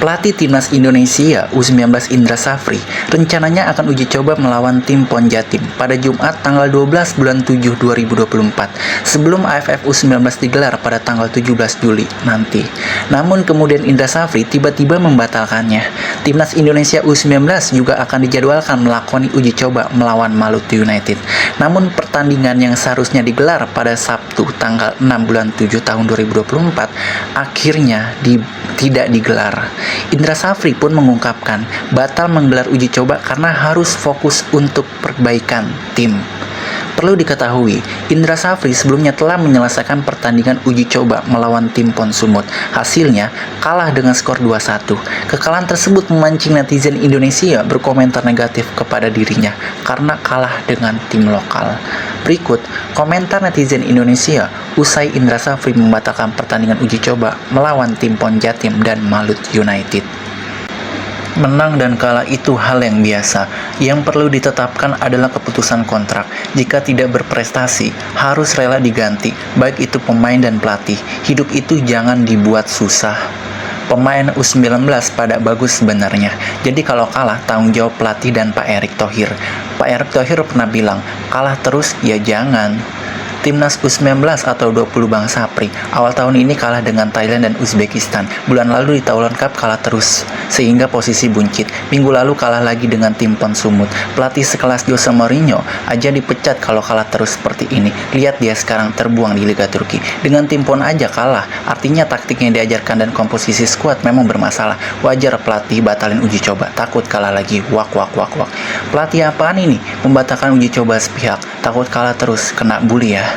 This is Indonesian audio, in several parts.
Pelatih Timnas Indonesia U19 Indra Safri rencananya akan uji coba melawan tim PON Jatim pada Jumat tanggal 12 bulan 7 2024 sebelum AFF U19 digelar pada tanggal 17 Juli nanti. Namun kemudian Indra Safri tiba-tiba membatalkannya. Timnas Indonesia U19 juga akan dijadwalkan melakoni uji coba melawan Maluku United. Namun pertandingan yang seharusnya digelar pada Sabtu tanggal 6 bulan 7 tahun 2024 akhirnya tidak digelar. Indra Safri pun mengungkapkan batal menggelar uji coba karena harus fokus untuk perbaikan tim. Perlu diketahui, Indra Safri sebelumnya telah menyelesaikan pertandingan uji coba melawan tim PON Sumut. Hasilnya kalah dengan skor 2-1. Kekalahan tersebut memancing netizen Indonesia berkomentar negatif kepada dirinya karena kalah dengan tim lokal. Berikut komentar netizen Indonesia usai Indra Safri membatalkan pertandingan uji coba melawan tim PON Jatim dan Maluku United. Menang dan kalah itu hal yang biasa. Yang perlu ditetapkan adalah keputusan kontrak. Jika tidak berprestasi, harus rela diganti, baik itu pemain dan pelatih. Hidup itu jangan dibuat susah. Pemain U19 pada bagus sebenarnya. Jadi kalau kalah, tanggung jawab pelatih dan Pak Erick Thohir. Pak Erick Thohir pernah bilang, kalah terus ya jangan. Timnas U19 atau 20 Bang Sapri awal tahun ini kalah dengan Thailand dan Uzbekistan. Bulan lalu di Thailand Cup kalah terus, sehingga posisi buncit. Minggu lalu kalah lagi dengan tim PON Sumut. Pelatih sekelas Jose Mourinho aja dipecat kalau kalah terus seperti ini. Lihat dia sekarang terbuang di Liga Turki. Dengan tim PON aja kalah, artinya taktik yang diajarkan dan komposisi skuad memang bermasalah. Wajar pelatih batalin uji coba, takut kalah lagi. Wak. Pelatih apaan ini? Membatalkan uji coba sepihak, takut kalah terus, kena bully ya.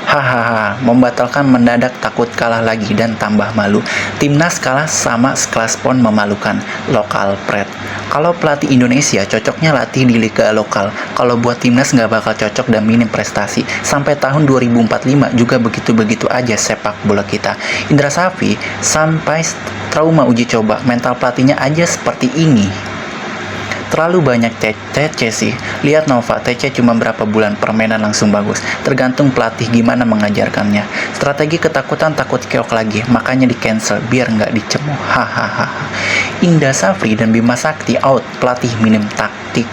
Hahaha, membatalkan mendadak takut kalah lagi dan tambah malu. Timnas kalah sama sekelas PON memalukan. Lokal pret. Kalau pelatih Indonesia cocoknya latih di liga lokal. Kalau buat timnas nggak bakal cocok dan minim prestasi. Sampai tahun 2045 juga begitu-begitu aja sepak bola kita. Indra Safri sampai trauma uji coba. Mental pelatihnya aja seperti ini. Terlalu banyak TC sih. Lihat Nova, TC cuma berapa bulan permainan langsung bagus. Tergantung pelatih gimana mengajarkannya. Strategi ketakutan takut keok lagi, makanya di cancel biar nggak dicemu. Hahaha. Indra Safri dan Bima Sakti out, pelatih minim taktik.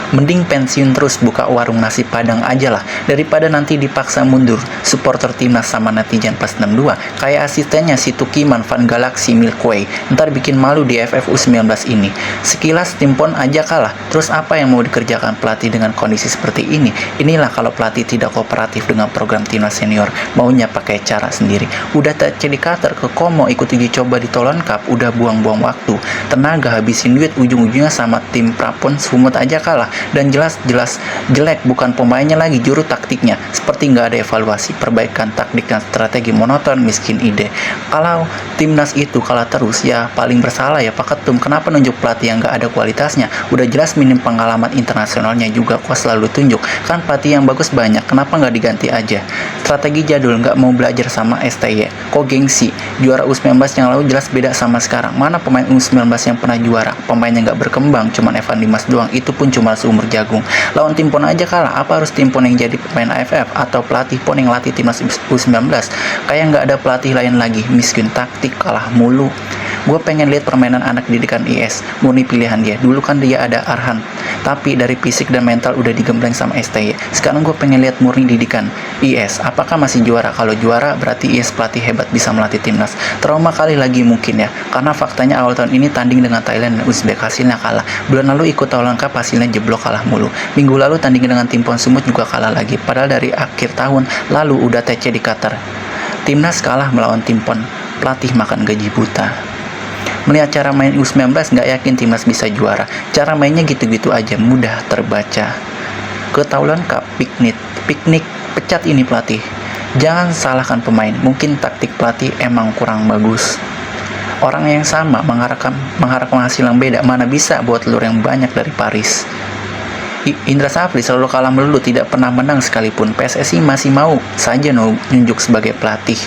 Mending pensiun terus buka warung nasi padang aja lah, daripada nanti dipaksa mundur supporter timnas sama netizen plus 62 kayak asistennya si Tukiman Van Galaxy Milkway. Ntar bikin malu di AFF U19 ini. Sekilas tim PON aja kalah, terus apa yang mau dikerjakan pelatih dengan kondisi seperti ini? Inilah kalau pelatih tidak kooperatif dengan program timnas senior, maunya pakai cara sendiri. Udah jadi kater ke Komo ikut uji coba di Thailand Cup, udah buang-buang waktu, tenaga, habisin duit, ujung-ujungnya sama tim Prapon Sumut aja kalah. Dan jelas-jelas jelek, bukan pemainnya lagi, juru taktiknya. Seperti nggak ada evaluasi, perbaikan taktik dan strategi, monoton, miskin ide. Kalau timnas itu kalah terus, ya paling bersalah ya Pak Ketum. Kenapa nunjuk pelatih yang nggak ada kualitasnya? Udah jelas minim pengalaman internasionalnya juga, kok selalu tunjuk. Kan pelatih yang bagus banyak, kenapa nggak diganti aja? Strategi jadul, nggak mau belajar sama STY. Kok gengsi? Juara U19 yang lalu jelas beda sama sekarang. Mana pemain U19 yang pernah juara? Pemainnya nggak berkembang, cuman Evan Dimas doang. Itu pun cuma seumur jagung. Lawan tim PON aja kalah, apa harus tim PON yang jadi pemain AFF atau pelatih PON yang latih timnas U19? Kayak nggak ada pelatih lain lagi, miskin taktik, kalah mulu. Gue pengen lihat permainan anak didikan IS, murni pilihan dia. Dulu kan dia ada Arhan, tapi dari fisik dan mental udah digembleng sama STY. Sekarang gue pengen lihat murni didikan IS. Apakah masih juara? Kalau juara berarti IS pelatih hebat, bisa melatih timnas. Trauma kali lagi mungkin ya, karena faktanya awal tahun ini tanding dengan Thailand dan Uzbek, hasilnya kalah. Bulan lalu ikut Thailand Cup, hasilnya jeblok, kalah mulu. Minggu lalu tanding dengan tim PON Sumut juga kalah lagi. Padahal dari akhir tahun lalu udah TC di Qatar. Timnas kalah melawan tim PON, pelatih makan gaji buta. Melihat cara main U19 nggak yakin timnas bisa juara. Cara mainnya gitu-gitu aja, mudah terbaca. Ke Thailand Cup, piknik, pecat ini pelatih. Jangan salahkan pemain, mungkin taktik pelatih emang kurang bagus. Orang yang sama mengharapkan hasil yang beda, mana bisa buat telur yang banyak dari Paris. Indra Safri selalu kalah melulu, tidak pernah menang sekalipun. PSSI masih mau saja nunjuk sebagai pelatih.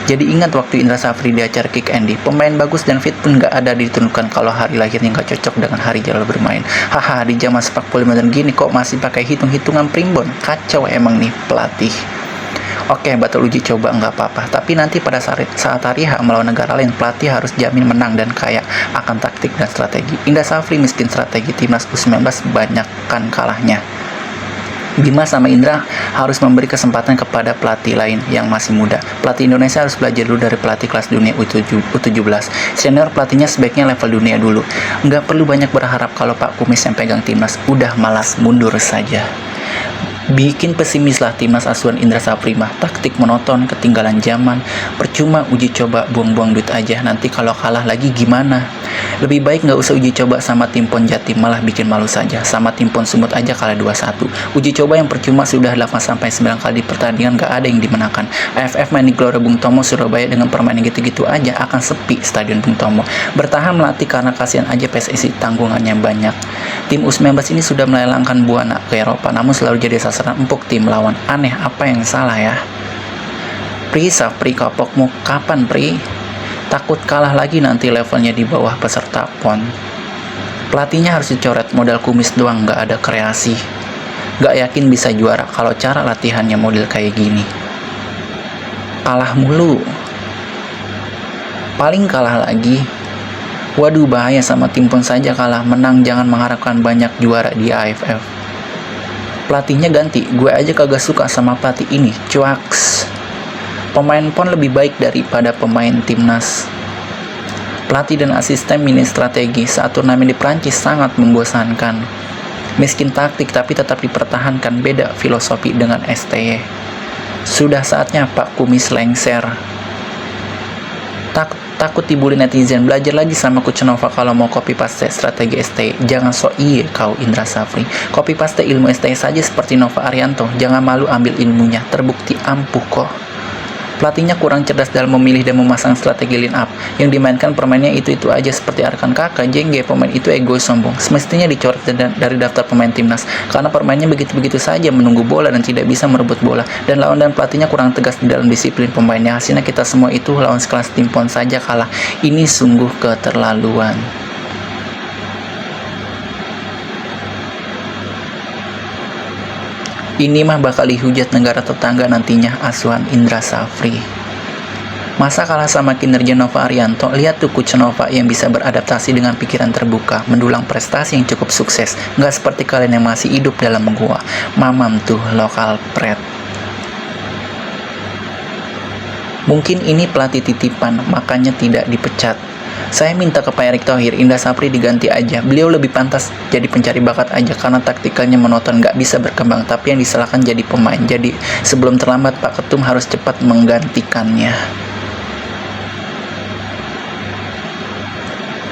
Jadi ingat waktu Indra Safri di acara Kick Andy, pemain bagus dan fit pun nggak ada ditunjukkan kalau hari lahirnya nggak cocok dengan hari jadwal bermain. Haha, di zaman sepak bola modern gini kok masih pakai hitung-hitungan primbon? Kacau emang nih pelatih. Oke, batal uji coba nggak apa-apa. Tapi nanti pada saat hari H melawan negara lain, pelatih harus jamin menang dan kaya akan taktik dan strategi. Indra Safri miskin strategi, timnas U19 banyakkan kalahnya. Bima sama Indra harus memberi kesempatan kepada pelatih lain yang masih muda. Pelatih Indonesia harus belajar dulu dari pelatih kelas dunia U17. Senior pelatihnya sebaiknya level dunia dulu. Nggak perlu banyak berharap kalau Pak Kumis yang pegang timnas. Udah malas mundur saja. Bikin pesimis lah timnas asuhan Indra Safri mah. Taktik monoton, ketinggalan zaman. Percuma uji coba, buang-buang duit aja. Nanti kalau kalah lagi gimana? Lebih baik nggak usah uji coba sama tim Pon Jatim, malah bikin malu saja. Sama tim Pon Sumut aja kalah 2-1. Uji coba yang percuma sudah 8-9 kali pertandingan nggak ada yang dimenangkan. AFF main di Gelora Bung Tomo Surabaya dengan permainan gitu-gitu aja akan sepi Stadion Bung Tomo. Bertahan melatih karena kasihan aja PSSI tanggungannya banyak. Tim U19 ini sudah melelangkan Buana ke Eropa, namun selalu jadi sasaran empuk tim lawan. Aneh, apa yang salah ya? Pri, Safri, kapokmu kapan Pri? Takut kalah lagi nanti levelnya di bawah peserta PON. Pelatihnya harus dicoret, modal kumis doang, nggak ada kreasi. Nggak yakin bisa juara kalau cara latihannya model kayak gini. Kalah mulu. Paling kalah lagi. Waduh, bahaya, sama tim PON saja kalah. Menang jangan mengharapkan banyak juara di AFF. Pelatihnya ganti, gue aja kagak suka sama pelatih ini, cuaks. Pemain PON lebih baik daripada pemain timnas. Pelatih dan asisten minim strategi saat turnamen di Prancis sangat membosankan. Miskin taktik tapi tetap dipertahankan, beda filosofi dengan STY. Sudah saatnya Pak Kumis lengser. Takut dibully netizen, belajar lagi sama Coach Nova kalau mau copy paste strategi STY. Jangan so iye kau Indra Safri. Copy paste ilmu STY saja seperti Nova Arianto. Jangan malu ambil ilmunya, terbukti ampuh kok. Pelatihnya kurang cerdas dalam memilih dan memasang strategi line up. Yang dimainkan permainnya itu-itu aja seperti Arkan Kakak, Jengge, pemain itu egois sombong. Semestinya dicoret dari daftar pemain timnas karena permainnya begitu-begitu saja, menunggu bola dan tidak bisa merebut bola. Dan lawan dan pelatihnya kurang tegas di dalam disiplin pemainnya. Hasilnya kita semua itu lawan sekelas tim PON saja kalah. Ini sungguh keterlaluan. Ini mah bakal dihujat negara tetangga nantinya asuhan Indra Safri. Masa kalah sama kinerja Nova Arianto? Lihat tuh Coach Nova yang bisa beradaptasi dengan pikiran terbuka, mendulang prestasi yang cukup sukses. Nggak seperti kalian yang masih hidup dalam gua. Mamam tuh lokal pret. Mungkin ini pelatih titipan, makanya tidak dipecat. Saya minta ke Pak Erick Thohir, Indra Safri diganti aja. Beliau lebih pantas jadi pencari bakat aja karena taktikalnya monoton, nggak bisa berkembang. Tapi yang disalahkan jadi pemain. Jadi sebelum terlambat Pak Ketum harus cepat menggantikannya.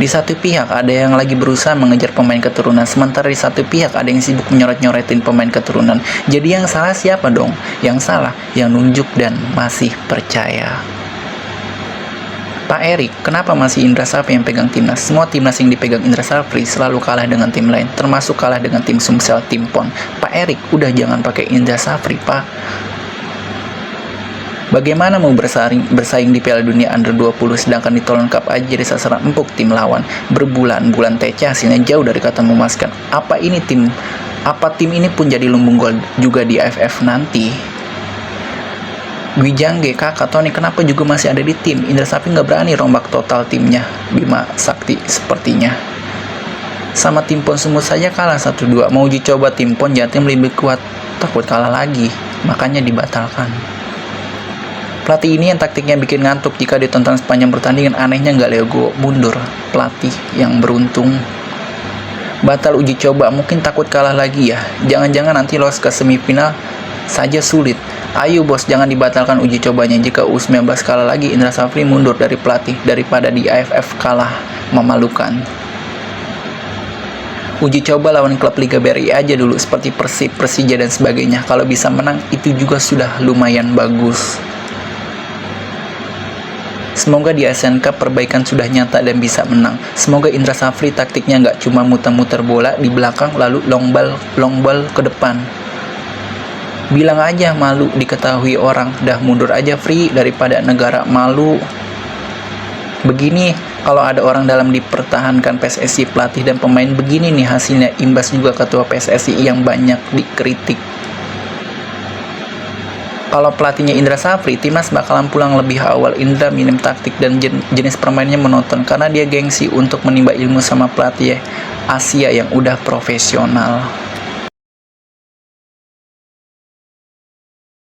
Di satu pihak ada yang lagi berusaha mengejar pemain keturunan, sementara di satu pihak ada yang sibuk menyoret-nyoretin pemain keturunan. Jadi yang salah siapa dong? Yang salah yang nunjuk dan masih percaya. Pak Erick, kenapa masih Indra Safri yang pegang timnas? Semua timnas yang dipegang Indra Safri selalu kalah dengan tim lain, termasuk kalah dengan tim Sumsel, tim PON. Pak Erick, udah jangan pakai Indra Safri, Pak. Bagaimana mau bersaing di Piala Dunia Under 20 sedangkan di Tolen Cup aja jadi sasaran empuk tim lawan? Berbulan-bulan TC hasilnya jauh dari kata memuaskan. Apa tim ini pun jadi lumbung gol juga di AFF nanti? Gwijangge, Kakak, Tony, kenapa juga masih ada di tim? Indra Safri nggak berani rombak total timnya. Bima Sakti sepertinya. Sama tim PON Sumut saja kalah 1-2. Mau uji coba tim PON Jatim lebih kuat, takut kalah lagi. Makanya dibatalkan. Pelatih ini yang taktiknya bikin ngantuk jika ditonton sepanjang pertandingan. Anehnya nggak lego mundur. Pelatih yang beruntung. Batal uji coba, mungkin takut kalah lagi ya. Jangan-jangan nanti lolos ke semifinal saja sulit. Ayo bos, jangan dibatalkan uji cobanya. Jika U19 kalah lagi, Indra Safri mundur dari pelatih daripada di AFF kalah memalukan. Uji coba lawan klub Liga BRI aja dulu seperti Persib, Persija dan sebagainya. Kalau bisa menang itu juga sudah lumayan bagus. Semoga di ASEAN Cup perbaikan sudah nyata dan bisa menang. Semoga Indra Safri taktiknya nggak cuma muter-muter bola di belakang lalu long ball ke depan. Bilang aja malu diketahui orang, dah mundur aja free daripada negara malu. Begini, kalau ada orang dalam dipertahankan PSSI, pelatih dan pemain begini nih hasilnya, imbas juga ketua PSSI yang banyak dikritik. Kalau pelatihnya Indra Safri, timnas bakalan pulang lebih awal. Indra minim taktik dan jenis permainannya menonton karena dia gengsi untuk menimba ilmu sama pelatih Asia yang udah profesional.